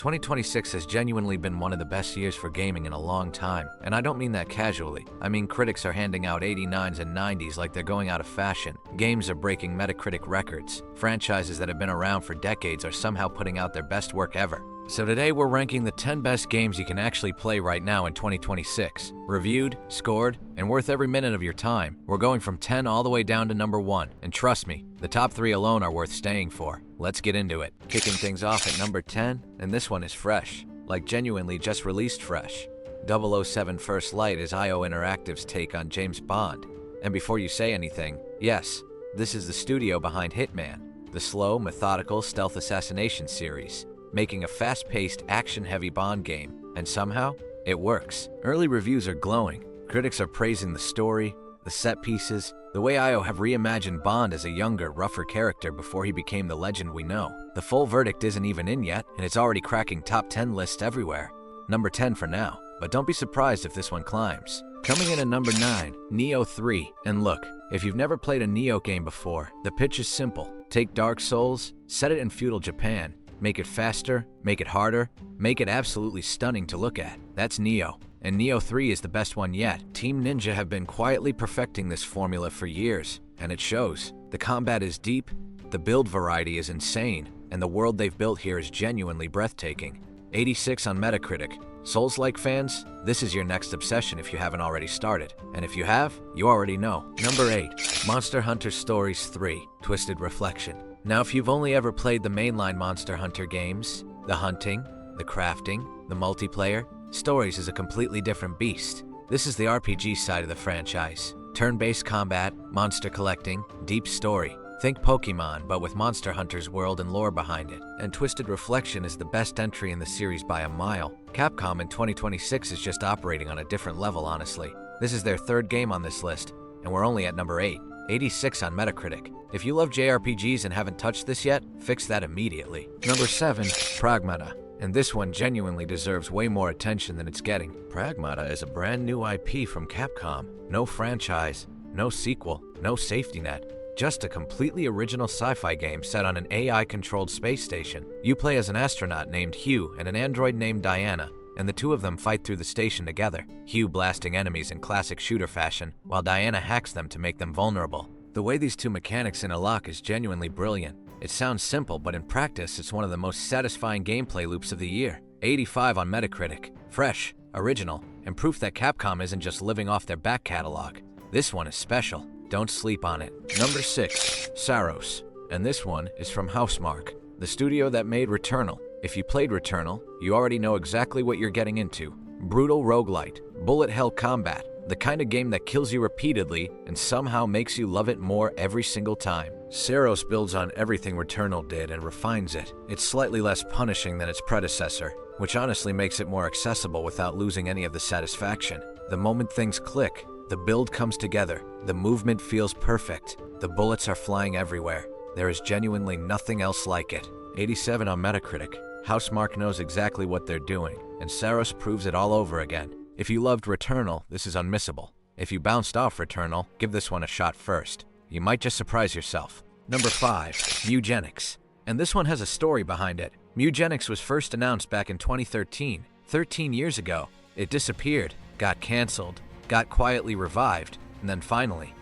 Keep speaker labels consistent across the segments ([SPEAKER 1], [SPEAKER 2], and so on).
[SPEAKER 1] 2026 has genuinely been one of the best years for gaming in a long time, and I don't mean that casually. I mean critics are handing out 89s and 90s like they're going out of fashion. Games are breaking Metacritic records. Franchises that have been around for decades are somehow putting out their best work ever. So today we're ranking the 10 best games you can actually play right now in 2026. Reviewed, scored, and worth every minute of your time. We're going from 10 all the way down to number 1, and trust me, the top 3 alone are worth staying for. Let's get into it. Kicking things off at number 10, and this one is fresh. Like genuinely just released fresh. 007 First Light is IO Interactive's take on James Bond. And before you say anything, yes, this is the studio behind Hitman, the slow, methodical stealth assassination series, making a fast-paced, action-heavy Bond game, and somehow, it works. Early reviews are glowing. Critics are praising the story, the set pieces, the way IO have reimagined Bond as a younger, rougher character before he became the legend we know. The full verdict isn't even in yet, and it's already cracking top 10 lists everywhere. Number 10 for now, but don't be surprised if this one climbs. Coming in at number 9, Neo 3. And look, if you've never played a Neo game before, the pitch is simple. Take Dark Souls, set it in feudal Japan, make it faster, make it harder, make it absolutely stunning to look at. That's Neo. And Neo 3 is the best one yet. Team Ninja have been quietly perfecting this formula for years, and it shows. The combat is deep, the build variety is insane, and the world they've built here is genuinely breathtaking. 86 on Metacritic. Souls-like fans, this is your next obsession if you haven't already started. And if you have, you already know. Number 8, Monster Hunter Stories 3, Twisted Reflection. Now, if you've only ever played the mainline Monster Hunter games, the hunting, the crafting, the multiplayer, Stories is a completely different beast. This is the RPG side of the franchise. Turn-based combat, monster collecting, deep story. Think Pokemon, but with Monster Hunter's world and lore behind it. And Twisted Reflection is the best entry in the series by a mile. Capcom in 2026 is just operating on a different level, honestly. This is their 3rd game on this list, and we're only at number 8. 86 on Metacritic. If you love JRPGs and haven't touched this yet, fix that immediately. Number 7, Pragmata. And this one genuinely deserves way more attention than it's getting. Pragmata is a brand new IP from Capcom. No franchise, no sequel, no safety net. Just a completely original sci-fi game set on an AI-controlled space station. You play as an astronaut named Hugh and an android named Diana, and the two of them fight through the station together, Hugh blasting enemies in classic shooter fashion, while Diana hacks them to make them vulnerable. The way these two mechanics interlock is genuinely brilliant. It sounds simple, but in practice, it's one of the most satisfying gameplay loops of the year. 85 on Metacritic. Fresh, original, and proof that Capcom isn't just living off their back catalog. This one is special. Don't sleep on it. Number 6, Saros. And this one is from Housemarque, the studio that made Returnal. If you played Returnal, you already know exactly what you're getting into. Brutal roguelite, bullet hell combat, the kind of game that kills you repeatedly and somehow makes you love it more every single time. Saros builds on everything Returnal did and refines it. It's slightly less punishing than its predecessor, which honestly makes it more accessible without losing any of the satisfaction. The moment things click, the build comes together, the movement feels perfect, the bullets are flying everywhere. There is genuinely nothing else like it. 87 on Metacritic. Housemarque knows exactly what they're doing, and Saros proves it all over again. If you loved Returnal, this is unmissable. If you bounced off Returnal, give this one a shot first. You might just surprise yourself. Number 5, Mugenics. And this one has a story behind it. Mugenics was first announced back in 2013, 13 years ago. It disappeared, got canceled, got quietly revived, and then finally,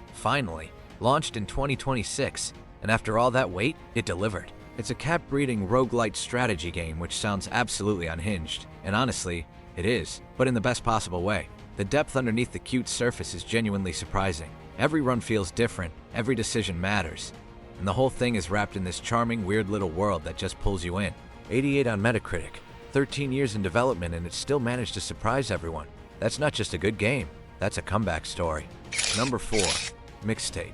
[SPEAKER 1] launched in 2026. And after all that wait, it delivered. It's a cat-breeding roguelite strategy game which sounds absolutely unhinged. And honestly, it is, but in the best possible way. The depth underneath the cute surface is genuinely surprising. Every run feels different, every decision matters. And the whole thing is wrapped in this charming, weird little world that just pulls you in. 88 on Metacritic. 13 years in development and it still managed to surprise everyone. That's not just a good game, that's a comeback story. Number 4, Mixtape.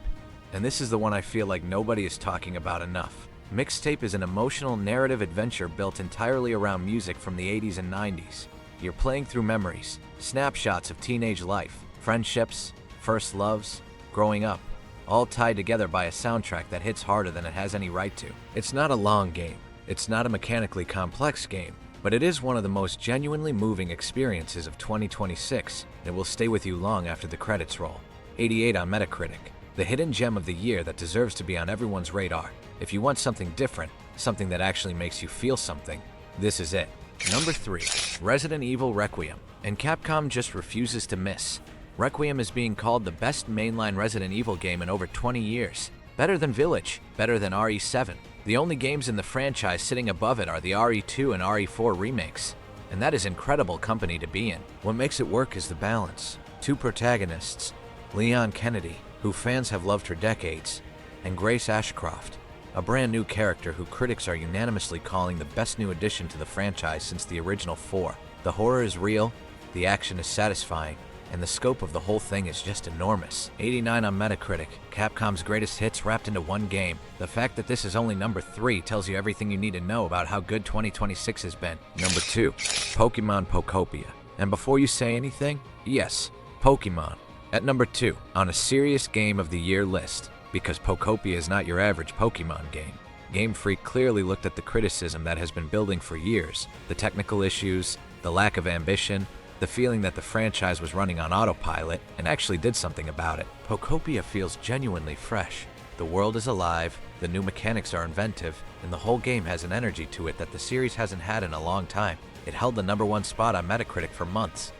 [SPEAKER 1] And this is the one I feel like nobody is talking about enough. Mixtape is an emotional narrative adventure built entirely around music from the 80s and 90s. You're playing through memories, snapshots of teenage life, friendships, first loves, growing up, all tied together by a soundtrack that hits harder than it has any right to. It's not a long game, it's not a mechanically complex game, but it is one of the most genuinely moving experiences of 2026 that will stay with you long after the credits roll. 88 on Metacritic. The hidden gem of the year that deserves to be on everyone's radar. If you want something different, something that actually makes you feel something, this is it. Number 3. Resident Evil Requiem. And Capcom just refuses to miss. Requiem is being called the best mainline Resident Evil game in over 20 years. Better than Village, better than RE7. The only games in the franchise sitting above it are the RE2 and RE4 remakes. And that is incredible company to be in. What makes it work is the balance. 2 protagonists, Leon Kennedy, who fans have loved for decades, and Grace Ashcroft, a brand new character who critics are unanimously calling the best new addition to the franchise since the original 4. The horror is real, the action is satisfying, and the scope of the whole thing is just enormous. 89 on Metacritic, Capcom's greatest hits wrapped into one game. The fact that this is only number 3 tells you everything you need to know about how good 2026 has been. Number 2, Pokemon Pokopia. And before you say anything, yes, Pokemon. At number 2, on a serious game of the year list, because Pokopia is not your average Pokemon game. Game Freak clearly looked at the criticism that has been building for years, the technical issues, the lack of ambition, the feeling that the franchise was running on autopilot, and actually did something about it. Pokopia feels genuinely fresh. The world is alive, the new mechanics are inventive, and the whole game has an energy to it that the series hasn't had in a long time. It held the number 1 spot on Metacritic for months,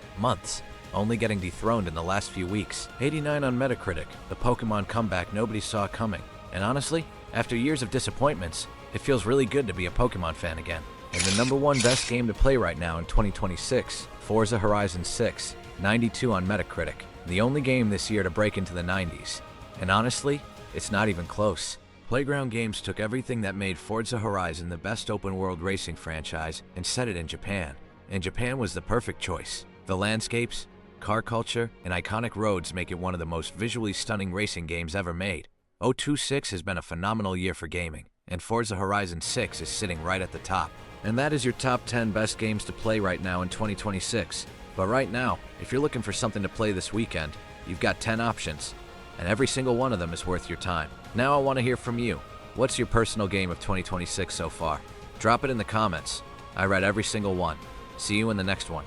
[SPEAKER 1] only getting dethroned in the last few weeks. 89 on Metacritic, the Pokemon comeback nobody saw coming. And honestly, after years of disappointments, it feels really good to be a Pokemon fan again. And the number 1 best game to play right now in 2026, Forza Horizon 6, 92 on Metacritic. The only game this year to break into the 90s. And honestly, it's not even close. Playground Games took everything that made Forza Horizon the best open-world racing franchise and set it in Japan. And Japan was the perfect choice. The landscapes, car culture, and iconic roads make it one of the most visually stunning racing games ever made. 026 has been a phenomenal year for gaming, and Forza Horizon 6 is sitting right at the top. And that is your top 10 best games to play right now in 2026. But right now, if you're looking for something to play this weekend, you've got 10 options, and every single one of them is worth your time. Now I want to hear from you. What's your personal game of 2026 so far? Drop it in the comments. I read every single one. See you in the next one.